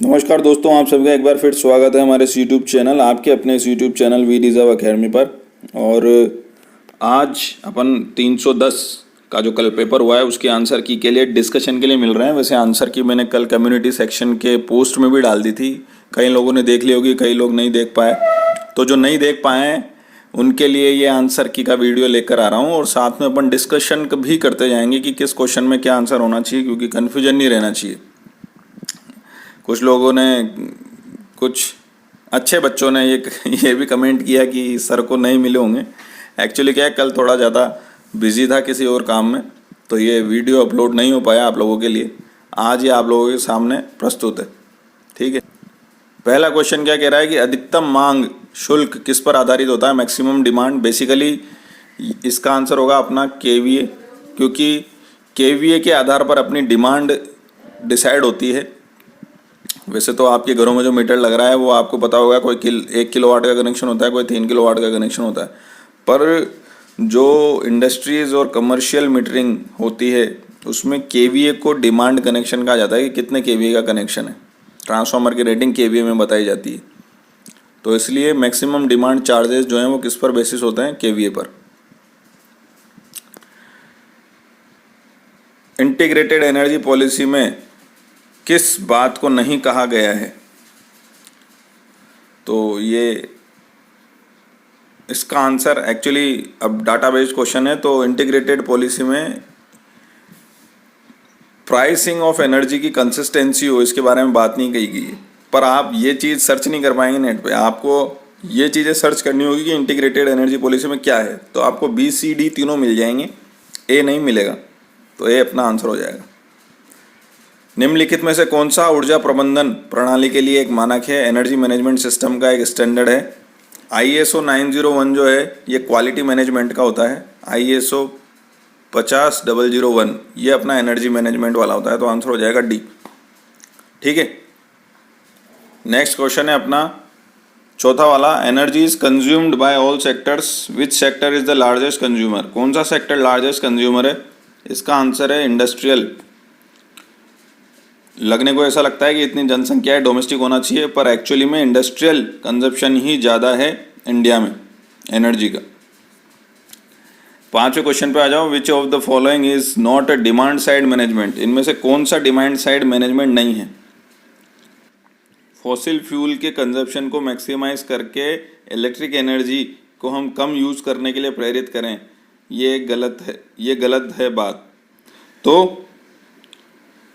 नमस्कार दोस्तों, आप सबका एक बार फिर स्वागत है हमारे इस यूट्यूब चैनल, आपके अपने इस YouTube channel we deserve academy पर। और आज अपन 310 का जो कल पेपर हुआ है उसके आंसर की के लिए डिस्कशन के लिए मिल रहे हैं। वैसे आंसर की मैंने कल कम्युनिटी सेक्शन के पोस्ट में भी डाल दी थी, कई लोगों ने देख ली होगी, कई लोग नहीं देख पाए। तो जो नहीं देख पाए हैं उनके लिए ये आंसर की का वीडियो लेकर आ रहा हूँ, और साथ में अपन डिस्कशन भी करते जाएंगे कि किस क्वेश्चन में क्या आंसर होना चाहिए, क्योंकि कन्फ्यूजन नहीं रहना चाहिए। कुछ लोगों ने, कुछ अच्छे बच्चों ने ये भी कमेंट किया कि सर को नहीं मिले होंगे। एक्चुअली क्या है, कल थोड़ा ज़्यादा बिजी था किसी और काम में, तो ये वीडियो अपलोड नहीं हो पाया आप लोगों के लिए। आज ये आप लोगों के सामने प्रस्तुत है। ठीक है, पहला क्वेश्चन क्या कह रहा है कि अधिकतम मांग शुल्क किस पर आधारित होता है? Maximum demand. बेसिकली इसका आंसर होगा अपना केवीए, क्योंकि केवीए के आधार पर अपनी डिमांड डिसाइड होती है। वैसे तो आपके घरों में जो मीटर लग रहा है वो आपको पता होगा, कोई 1 किलोवाट का कनेक्शन होता है, कोई 3 किलोवाट का कनेक्शन होता है। पर जो इंडस्ट्रीज़ और कमर्शियल मीटरिंग होती है उसमें केवीए को डिमांड कनेक्शन कहा जाता है कि कितने केवीए का कनेक्शन है। ट्रांसफार्मर की रेटिंग केवीए में बताई जाती है, तो इसलिए मैक्सिमम डिमांड चार्जेस जो हैं वो किस पर बेसिस होते हैं? केवीए पर। इंटीग्रेटेड एनर्जी पॉलिसी में किस बात को नहीं कहा गया है? तो ये इसका आंसर एक्चुअली अब डाटाबेस क्वेश्चन है, तो इंटीग्रेटेड पॉलिसी में प्राइसिंग ऑफ एनर्जी की कंसिस्टेंसी हो, इसके बारे में बात नहीं कही गई है। पर आप ये चीज़ सर्च नहीं कर पाएंगे नेट पे, आपको ये चीज़ें सर्च करनी होगी कि इंटीग्रेटेड एनर्जी पॉलिसी में क्या है। तो आपको बी सी डी तीनों मिल जाएंगे, ए नहीं मिलेगा, तो ए अपना आंसर हो जाएगा। निम्नलिखित में से कौन सा ऊर्जा प्रबंधन प्रणाली के लिए एक मानक है? एनर्जी मैनेजमेंट सिस्टम का एक स्टैंडर्ड है। ISO 901 जो है ये क्वालिटी मैनेजमेंट का होता है। ISO 50001 ये अपना एनर्जी मैनेजमेंट वाला होता है, तो आंसर हो जाएगा डी। ठीक है, नेक्स्ट क्वेश्चन है अपना चौथा वाला। Energy is consumed by all sectors, which sector is the largest consumer? कौन सा सेक्टर लार्जेस्ट कंज्यूमर है? इसका आंसर है इंडस्ट्रियल। लगने को ऐसा लगता है कि इतनी जनसंख्या है, डोमेस्टिक होना चाहिए, पर एक्चुअली में इंडस्ट्रियल कंजप्शन ही ज़्यादा है इंडिया में एनर्जी का। पांचवें क्वेश्चन पे आ जाओ। Which of the following is not a demand side management? इनमें से कौन सा डिमांड साइड मैनेजमेंट नहीं है? फॉसिल फ्यूल के कंजप्शन को मैक्सिमाइज करके इलेक्ट्रिक एनर्जी को हम कम यूज़ करने के लिए प्रेरित करें, ये गलत है, ये गलत है बात। तो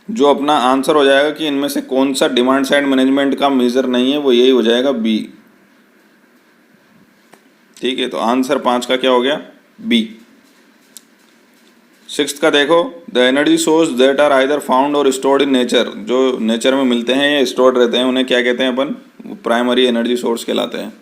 जो अपना आंसर हो जाएगा कि इनमें से कौन सा डिमांड साइड मैनेजमेंट का मेजर नहीं है, वो यही हो जाएगा बी। ठीक है, तो आंसर 5 का क्या हो गया? बी। 6 का देखो। The energy source that are either found or stored in nature, जो नेचर में मिलते हैं या स्टोर्ड रहते हैं उन्हें क्या कहते हैं अपन? प्राइमरी एनर्जी सोर्स कहलाते हैं।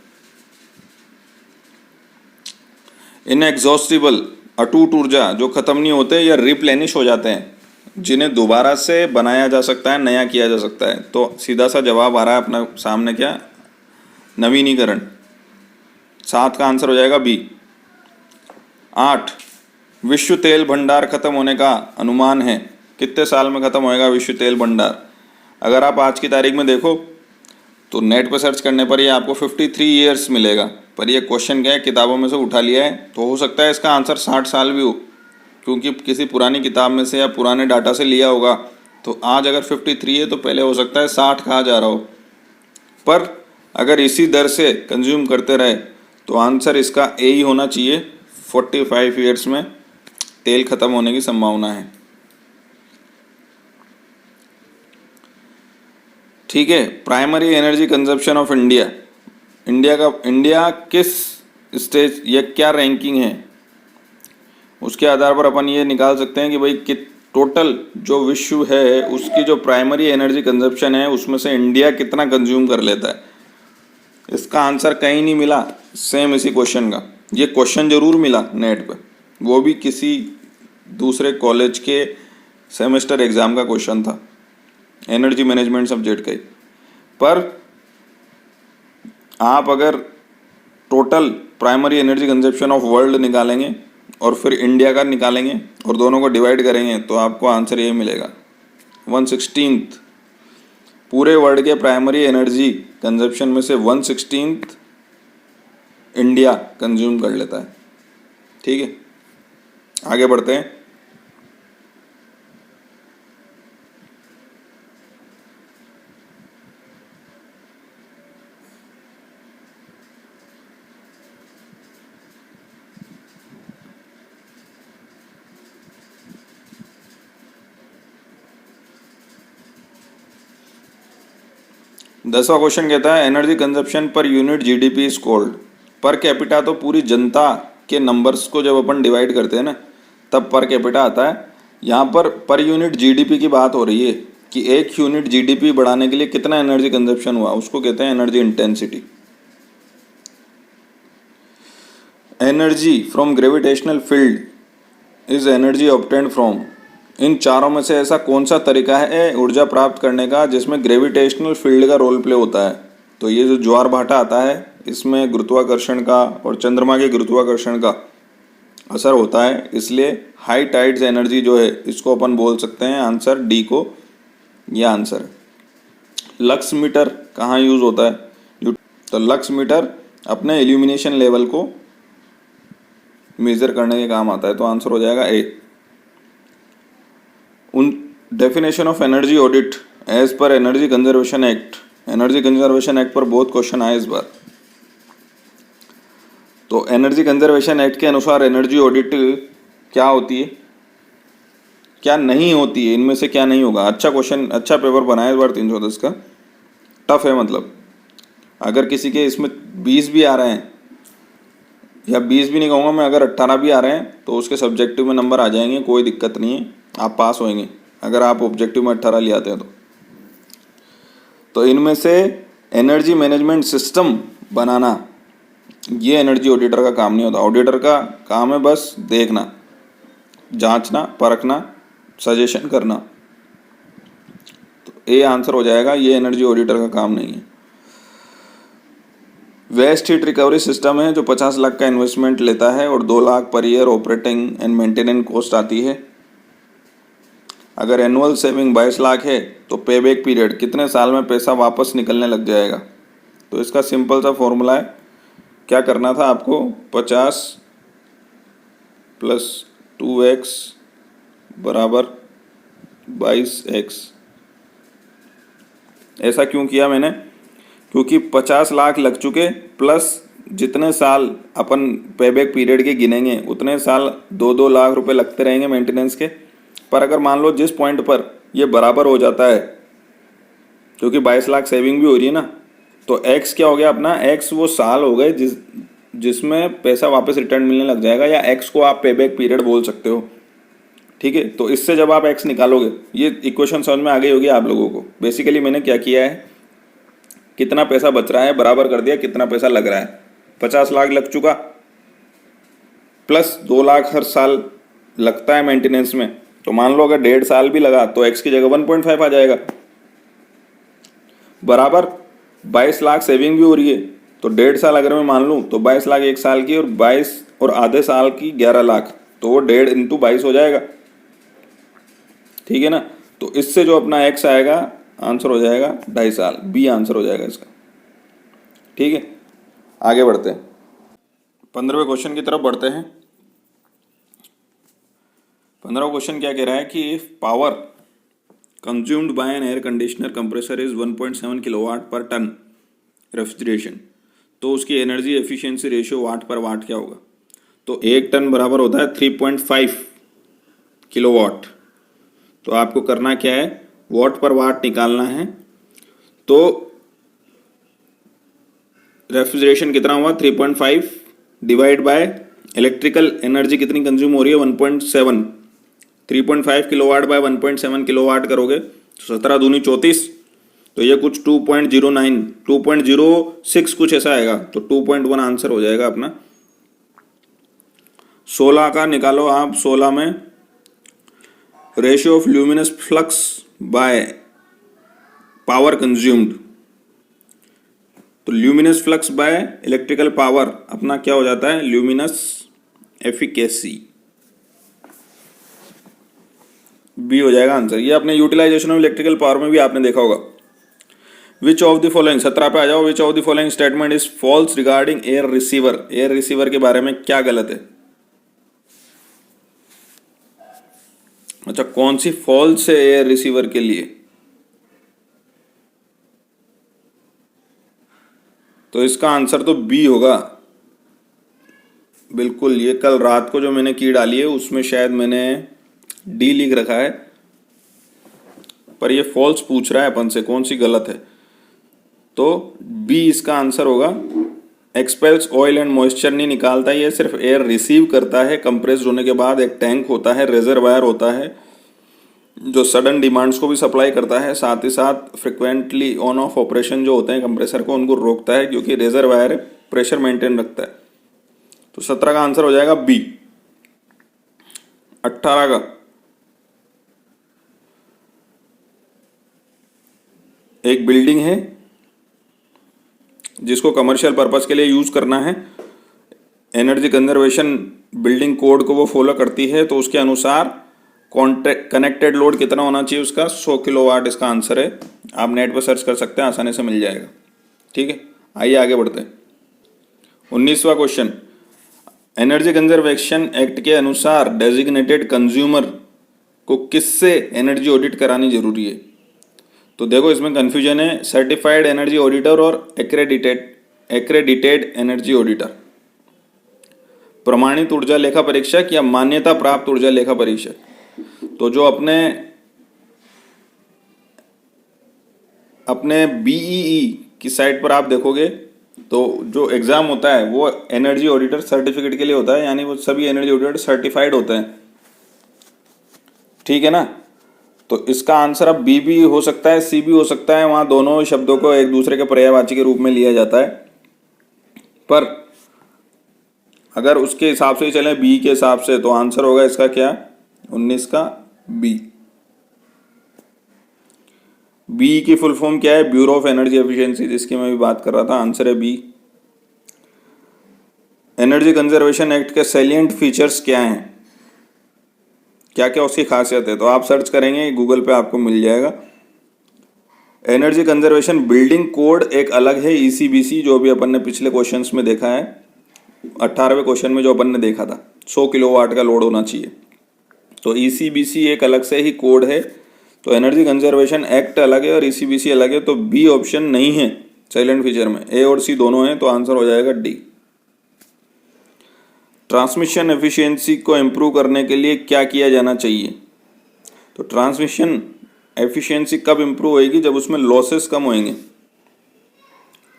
इनएग्जॉस्टिबल अटूट ऊर्जा, जो खत्म नहीं होते या रिप्लेनिश हो जाते हैं, जिन्हें दोबारा से बनाया जा सकता है, नया किया जा सकता है। तो सीधा सा जवाब आ रहा है अपना सामने, क्या? नवीनीकरण। 7 का आंसर हो जाएगा बी। 8, विश्व तेल भंडार खत्म होने का अनुमान है? कितने साल में खत्म होएगा विश्व तेल भंडार? अगर आप आज की तारीख में देखो तो नेट पर सर्च करने पर ये आपको 53 ईयर्स मिलेगा, पर ये क्वेश्चन क्या है, किताबों में से उठा लिया है, तो हो सकता है इसका आंसर 60 साल भी हो, क्योंकि किसी पुरानी किताब में से या पुराने डाटा से लिया होगा। तो आज अगर 53 है तो पहले हो सकता है 60 कहा जा रहा हो। पर अगर इसी दर से कंज्यूम करते रहे तो आंसर इसका ए ही होना चाहिए। 45 ईयर्स में तेल खत्म होने की संभावना है। ठीक है, primary energy consumption of India, India किस स्टेज या क्या रैंकिंग है, उसके आधार पर अपन ये निकाल सकते हैं कि भाई कि टोटल जो विश्व है उसकी जो प्राइमरी एनर्जी कंजप्शन है उसमें से इंडिया कितना कंज्यूम कर लेता है। इसका आंसर कहीं नहीं मिला सेम इसी क्वेश्चन का। ये क्वेश्चन जरूर मिला नेट पर, वो भी किसी दूसरे कॉलेज के सेमेस्टर एग्ज़ाम का क्वेश्चन था, एनर्जी मैनेजमेंट सब्जेक्ट का ही। पर आप अगर total primary energy consumption of world निकालेंगे और फिर इंडिया का निकालेंगे और दोनों को डिवाइड करेंगे तो आपको आंसर ये मिलेगा 1/16। पूरे वर्ल्ड के प्राइमरी एनर्जी कंजप्शन में से 1/16 इंडिया कंज्यूम कर लेता है। ठीक है, आगे बढ़ते हैं। दसवां क्वेश्चन कहता है energy consumption per unit GDP is called. Per capita तो पूरी जनता के नंबर्स को जब अपन डिवाइड करते हैं ना तब पर कैपिटा आता है। यहाँ पर यूनिट जीडीपी की बात हो रही है कि एक यूनिट जीडीपी बढ़ाने के लिए कितना एनर्जी कंजप्शन हुआ, उसको कहते हैं energy intensity. Energy from gravitational field is energy obtained from. इन चारों में से ऐसा कौन सा तरीका है ऊर्जा प्राप्त करने का जिसमें ग्रेविटेशनल फील्ड का रोल प्ले होता है? तो ये जो ज्वार भाटा आता है इसमें गुरुत्वाकर्षण का और चंद्रमा के गुरुत्वाकर्षण का असर होता है, इसलिए हाई टाइड्स एनर्जी जो है इसको अपन बोल सकते हैं आंसर डी को, यह आंसर है। लक्स मीटर कहाँ यूज होता है? तो लक्स मीटर अपने इल्यूमिनेशन लेवल को मेजर करने के काम आता है, तो आंसर हो जाएगा ए। उन definition of energy audit as per energy conservation act. Energy conservation act पर बहुत क्वेश्चन आए इस बार। तो एनर्जी कंजर्वेशन एक्ट के अनुसार एनर्जी ऑडिट क्या होती है, क्या नहीं होती है, इनमें से क्या नहीं होगा? अच्छा क्वेश्चन, अच्छा पेपर बनाया इस बार 310 का। टफ है, मतलब अगर किसी के इसमें 20 भी आ रहे हैं, या 20 भी नहीं कहूँगा मैं, अगर 18 भी आ रहे हैं तो उसके सब्जेक्टिव में नंबर आ जाएंगे, कोई दिक्कत नहीं है, आप पास होएंगे अगर आप ऑब्जेक्टिव में 18 ले आते हैं तो इनमें से एनर्जी मैनेजमेंट सिस्टम बनाना ये एनर्जी ऑडिटर का काम नहीं होता। ऑडिटर का काम है बस देखना, जांचना, परखना, सजेशन करना। तो ए आंसर हो जाएगा, ये एनर्जी ऑडिटर का काम नहीं है। वेस्ट हीट रिकवरी सिस्टम है जो 50 लाख का इन्वेस्टमेंट लेता है और 2 lakh per year operating and maintenance cost आती है। अगर एनुअल सेविंग 22 लाख है तो पेबैक पीरियड कितने साल में पैसा वापस निकलने लग जाएगा? तो इसका सिंपल सा फॉर्मूला है, क्या करना था आपको, 50 + 2x = 22x। ऐसा क्यों किया मैंने? क्योंकि 50 लाख लग चुके प्लस जितने साल अपन पेबैक पीरियड के गिनेंगे उतने साल 2-2 लाख रुपए लगते रहेंगे मेंटेनेंस के। पर अगर मान लो जिस पॉइंट पर ये बराबर हो जाता है, क्योंकि 22 लाख सेविंग भी हो रही है ना, तो x क्या हो गया अपना, x वो साल हो गए जिसमें पैसा वापस रिटर्न मिलने लग जाएगा, या x को आप पेबैक पीरियड बोल सकते हो। ठीक है, तो इससे जब आप x निकालोगे, ये इक्वेशन समझ में आ गई होगी आप लोगों को। बेसिकली मैंने क्या किया है, कितना पैसा बच रहा है बराबर कर दिया कितना पैसा लग रहा है। 50 लाख लग चुका प्लस 2 लाख हर साल लगता है मेंटेनेंस में, तो मान लो अगर 1.5 साल भी लगा तो x की जगह 1.5 आ जाएगा। बराबर 22 लाख सेविंग भी हो रही है, तो 1.5 साल अगर मैं मान लूँ तो 22 लाख 1 साल की, और 22 और आधे साल की 11 लाख, तो वो 1.5 × 22 हो जाएगा। ठीक है ना, तो इससे जो अपना x आएगा आंसर हो जाएगा 2.5 साल, बी आंसर हो जाएगा इसका। ठीक है, आगे बढ़ते हैं, 15वें क्वेश्चन की तरफ बढ़ते हैं। 15वां क्वेश्चन क्या कह रहा है कि if power consumed by an air conditioner compressor is 1.7 kilowatt per ton refrigeration, तो उसकी एनर्जी एफिशिएंसी रेशियो वाट पर वाट क्या होगा? तो 1 टन बराबर होता है 3.5 किलोवाट। तो आपको करना क्या है, वाट पर वाट निकालना है। तो रेफ्रिजरेशन कितना हुआ, 3.5 डिवाइड बाय इलेक्ट्रिकल एनर्जी कितनी कंज्यूम हो रही है, 1.7। 3.5 किलोवाट बाय 1.7 किलोवाट करोगे तो 17 दूनी 34, तो ये कुछ 2.09 2.06 कुछ ऐसा आएगा, तो 2.1 आंसर हो जाएगा अपना। 16 का निकालो आप। 16 में ratio of luminous flux by power consumed, तो luminous flux by electrical power अपना क्या हो जाता है, ल्यूमिनस एफिकेसी, बी हो जाएगा आंसर। ये अपने यूटिलाइजेशन ऑफ इलेक्ट्रिकल पावर में भी आपने देखा होगा विच ऑफ द फॉलोइंग, 17 पे आ जाओ, which of the following statement is false regarding air receiver, air receiver के बारे में क्या गलत है। अच्छा, कौन सी फॉल्स है एयर रिसीवर के लिए, तो इसका आंसर तो बी होगा बिल्कुल। ये कल रात को जो मैंने की डाली है उसमें शायद मैंने डी लिख रखा है, पर ये फॉल्स पूछ रहा है अपन से, कौन सी गलत है, तो बी इसका आंसर होगा। एक्सपेल्स ऑयल एंड मॉइस्चर नहीं निकालता, ये सिर्फ एयर रिसीव करता है। कंप्रेस्ड होने के बाद एक टैंक होता है, रेजरवायर होता है, जो सडन डिमांड्स को भी सप्लाई करता है, साथ ही साथ फ्रिक्वेंटली ऑन ऑफ ऑपरेशन जो होते हैं कंप्रेसर को, उनको रोकता है, क्योंकि रेजरवायर प्रेशर मेंटेन रखता है। तो 17 का आंसर हो जाएगा बी। 18 का, एक बिल्डिंग है जिसको कमर्शियल पर्पस के लिए यूज करना है, एनर्जी कंजर्वेशन बिल्डिंग कोड को वो फॉलो करती है, तो उसके अनुसार कनेक्टेड लोड कितना होना चाहिए उसका, 100 किलोवाट इसका आंसर है। आप नेट पर सर्च कर सकते हैं, आसानी से मिल जाएगा। ठीक है, आइए आगे बढ़ते हैं। 19वां क्वेश्चन, एनर्जी कंजर्वेशन एक्ट के अनुसार डेजिग्नेटेड कंज्यूमर को किससे एनर्जी ऑडिट करानी जरूरी है। तो देखो इसमें कंफ्यूजन है, सर्टिफाइड एनर्जी ऑडिटर और एक्रेडिटेड एनर्जी ऑडिटर, प्रमाणित ऊर्जा लेखा परीक्षक या मान्यता प्राप्त ऊर्जा लेखा परीक्षक। तो जो अपने बीईई की साइट पर आप देखोगे तो जो एग्जाम होता है वो एनर्जी ऑडिटर सर्टिफिकेट के लिए होता है, यानी वो सभी एनर्जी ऑडिटर सर्टिफाइड होते हैं। ठीक है ना, तो इसका आंसर अब बी भी हो सकता है, सी भी हो सकता है, वहां दोनों शब्दों को एक दूसरे के पर्यायवाची के रूप में लिया जाता है, पर अगर उसके हिसाब से चले बी के हिसाब से, तो आंसर होगा इसका क्या, 19 का बी। बी की फुल फॉर्म क्या है, ब्यूरो ऑफ एनर्जी एफिशिएंसी, जिसकी मैं भी बात कर रहा था, आंसर है बी। एनर्जी कंजर्वेशन एक्ट के सैलिएंट फीचर्स क्या हैं, क्या क्या उसकी खासियत है, तो आप सर्च करेंगे गूगल पे आपको मिल जाएगा। एनर्जी कंजर्वेशन बिल्डिंग कोड एक अलग है, ईसीबीसी, जो भी अपन ने पिछले क्वेश्चंस में देखा है, 18वें क्वेश्चन में जो अपन ने देखा था 100 किलोवाट का लोड होना चाहिए, तो ईसीबीसी एक अलग से ही कोड है। तो एनर्जी कंजर्वेशन एक्ट अलग है और ईसीबीसी अलग है, तो बी ऑप्शन नहीं है साइलेंट फीचर में, ए और सी दोनों हैं, तो आंसर हो जाएगा डी। ट्रांसमिशन एफिशिएंसी को इम्प्रूव करने के लिए क्या किया जाना चाहिए। तो ट्रांसमिशन एफिशिएंसी कब इम्प्रूव होएगी, जब उसमें लॉसेस कम होंगे।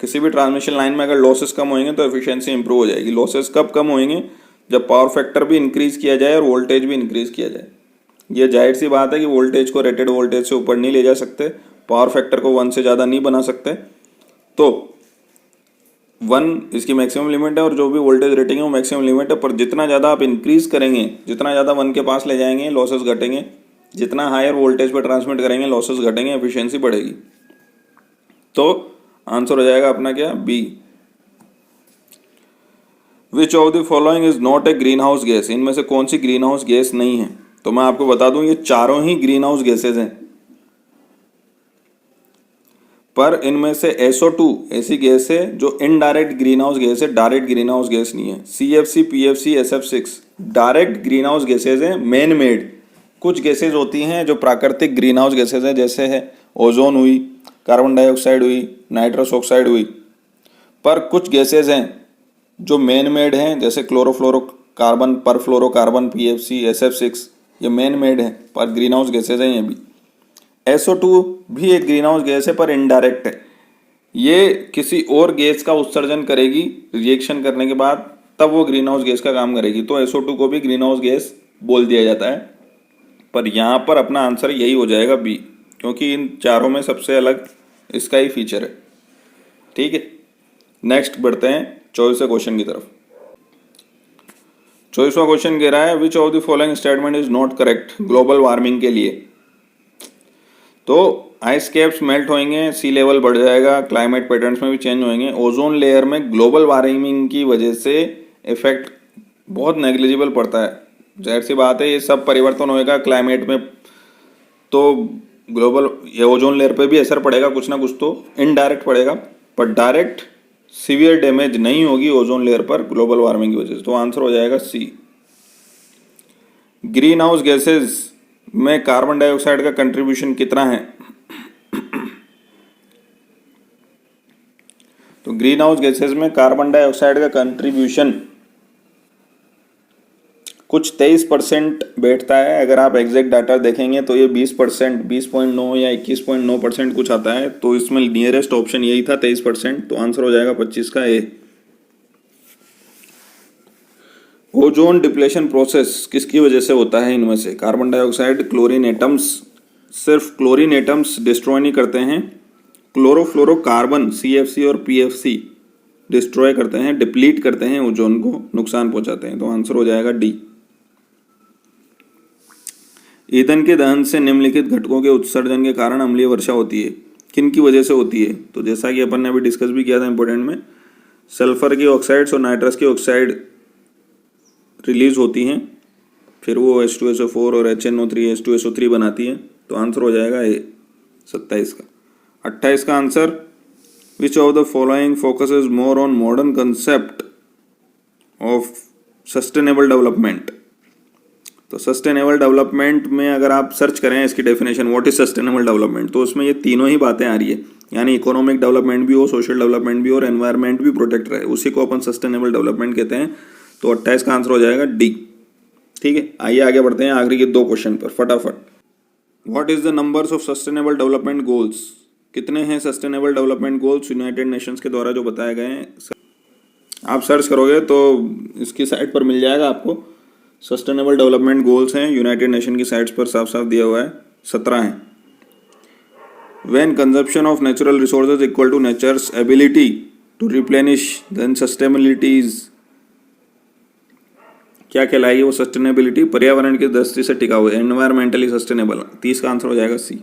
किसी भी ट्रांसमिशन लाइन में अगर लॉसेस कम होंगे तो एफिशिएंसी इंप्रूव हो जाएगी। लॉसेस कब कम होंगे, जब पावर फैक्टर भी इंक्रीज किया जाए और वोल्टेज भी इंक्रीज किया जाए। ये जाहिर सी बात है कि वोल्टेज को रेटेड वोल्टेज से ऊपर नहीं ले जा सकते, पावर फैक्टर को 1 से ज़्यादा नहीं बना सकते, तो 1 इसकी मैक्सिमम लिमिट है और जो भी वोल्टेज रेटिंग है वो मैक्सिमम लिमिट है। पर जितना ज़्यादा आप इंक्रीज करेंगे, जितना ज़्यादा 1 के पास ले जाएंगे लॉसेस घटेंगे, जितना हायर वोल्टेज पर ट्रांसमिट करेंगे लॉसेस घटेंगे, एफिशिएंसी बढ़ेगी। तो आंसर हो जाएगा अपना क्या, B. Which of the following is not a greenhouse gas, इनमें से कौन सी ग्रीन हाउस गैस नहीं है। तो मैं आपको बता दूं ये चारों ही ग्रीन हाउस गैसेज हैं, पर इनमें से SO2 ऐसी गैस है जो इनडायरेक्ट ग्रीन हाउस गैस है, डायरेक्ट ग्रीन हाउस गैस नहीं है। CFC, PFC, SF6 direct green house gases हैं, मैन मेड। कुछ गैसेज होती हैं जो प्राकृतिक ग्रीन हाउस गैसेज हैं, जैसे है ओजोन हुई, कार्बन डाइऑक्साइड हुई, नाइट्रस ऑक्साइड हुई। पर कुछ गैसेज हैं जो मैन मेड हैं, जैसे क्लोरोफ्लोरोकार्बन, परफ्लोरोकार्बन, PFC, SF6, ये मैन मेड है पर ग्रीन हाउस गैसेज हैं ये भी। SO2 भी एक ग्रीन हाउस गैस है पर इनडायरेक्ट है, ये किसी और गैस का उत्सर्जन करेगी रिएक्शन करने के बाद, तब वो ग्रीन हाउस गैस का काम करेगी, तो SO2 को भी ग्रीन हाउस गैस बोल दिया जाता है। पर यहाँ पर अपना आंसर यही हो जाएगा बी, क्योंकि इन चारों में सबसे अलग इसका ही फीचर है। ठीक है, नेक्स्ट बढ़ते हैं 24वें क्वेश्चन की तरफ। 24वां क्वेश्चन कह रहा है विच of the following statement is not correct global warming के लिए। तो आइस कैप्स मेल्ट होंगे, सी लेवल बढ़ जाएगा, क्लाइमेट पैटर्न्स में भी चेंज होंगे, ओजोन लेयर में ग्लोबल वार्मिंग की वजह से इफेक्ट बहुत नेग्लिजिबल पड़ता है। जाहिर सी बात है ये सब परिवर्तन होएगा क्लाइमेट में, तो ग्लोबल ये ओजोन लेयर पे भी असर पड़ेगा कुछ ना कुछ, तो इनडायरेक्ट पड़ेगा, पर डायरेक्ट सीवियर डैमेज नहीं होगी ओजोन लेयर पर ग्लोबल वार्मिंग की वजह से। तो आंसर हो जाएगा सी। ग्रीन हाउस गैसेज में कार्बन डाइऑक्साइड का कंट्रीब्यूशन कितना है? तो ग्रीन हाउस गैसेज में कार्बन डाइऑक्साइड का कंट्रीब्यूशन कुछ 23% बैठता है। अगर आप एग्जैक्ट डाटा देखेंगे तो ये 20%, 20.9 या 21.9% कुछ आता है। तो इसमें नियरेस्ट ऑप्शन यही था 23%। तो आंसर हो जाएगा 25 का ए। ओजोन डिप्लेशन प्रोसेस किसकी वजह से होता है? इनमें से कार्बन डाइऑक्साइड, क्लोरीन एटम्स, सिर्फ क्लोरीन एटम्स डिस्ट्रॉय नहीं करते हैं, क्लोरोफ्लोरोकार्बन CFC और PFC डिस्ट्रॉय करते हैं, डिप्लीट करते हैं, ओजोन को नुकसान पहुंचाते हैं। तो आंसर हो जाएगा डी। ईंधन के दहन से निम्नलिखित घटकों के उत्सर्जन के कारण अम्लीय वर्षा होती है। किन की वजह से होती है? तो जैसा कि अपन ने अभी डिस्कस भी किया था इंपोर्टेंट में, सल्फर की ऑक्साइड्स और नाइट्रस की ऑक्साइड रिलीज होती हैं, फिर वो H2SO4 और HNO3 H2SO3 बनाती है। तो आंसर हो जाएगा ए 27 का। 28 का answer, which of the following focuses more on modern concept of sustainable development. तो सस्टेनेबल डेवलपमेंट में अगर आप सर्च करें इसकी definition, what is sustainable development, तो उसमें ये तीनों ही बातें आ रही है, यानी इकोनॉमिक डेवलपमेंट भी हो, सोशल डेवलपमेंट भी हो और एनवायरनमेंट भी प्रोटेक्ट रहे, उसी को अपन सस्टेनेबल डेवलपमेंट कहते हैं। तो 28 का आंसर हो जाएगा डी। ठीक है, आइए आगे बढ़ते हैं आखिरी के 2 क्वेश्चन पर फटाफट। What is the numbers of sustainable development goals? कितने हैं sustainable development goals United Nations के द्वारा जो बताए गए हैं? आप सर्च करोगे तो इसकी साइट पर मिल जाएगा आपको। सस्टेनेबल डेवलपमेंट गोल्स हैं यूनाइटेड नेशन की साइट्स पर साफ साफ दिया हुआ है, 17 हैं। When consumption of natural resources equal to nature's ability to replenish, then sustainability is, क्या कहलाएगी वो सस्टेनेबिलिटी? पर्यावरण की दृष्टि से टिकाऊ, एनवायरमेंटली सस्टेनेबल। 30 का आंसर हो जाएगा सी।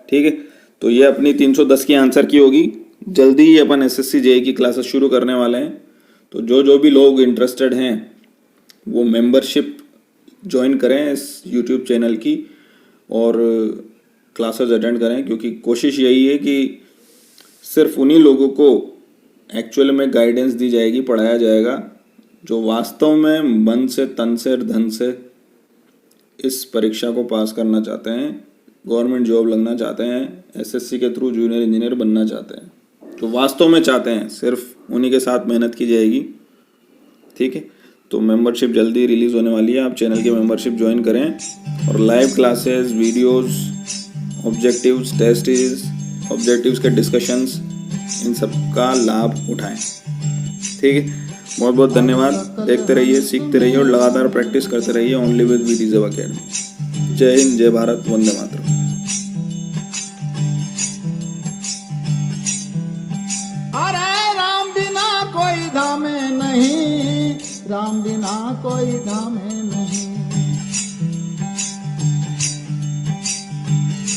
ठीक है, तो ये अपनी 310 की आंसर की होगी। जल्दी ही अपन SSC JEE की क्लासेस शुरू करने वाले हैं, तो जो भी लोग इंटरेस्टेड हैं वो मेंबरशिप ज्वाइन करें इस YouTube चैनल की और क्लासेस अटेंड करें, क्योंकि कोशिश यही है कि सिर्फ उन्हीं लोगों को एक्चुअल में गाइडेंस दी जाएगी, पढ़ाया जाएगा जो वास्तव में मन से, तन से, धन से इस परीक्षा को पास करना चाहते हैं, गवर्नमेंट जॉब लगना चाहते हैं, SSC के थ्रू जूनियर इंजीनियर बनना चाहते हैं, जो वास्तव में चाहते हैं, सिर्फ उन्हीं के साथ मेहनत की जाएगी। ठीक है, तो मेंबरशिप जल्दी रिलीज होने वाली है, आप चैनल की मेंबरशिप ज्वाइन करें और live classes, videos, objectives, tests, objectives के डिस्कशंस, इन सब का लाभ उठाएं। ठीक है, बहुत बहुत धन्यवाद। देखते रहिए, सीखते रहिए और लगातार प्रैक्टिस करते रहिए ओनली विद वीडिज़ अकेडमी। जय हिंद, जय भारत, वंदे मातरम। अरे राम बिना कोई धामे नहीं, राम बिना कोई धामे नहीं।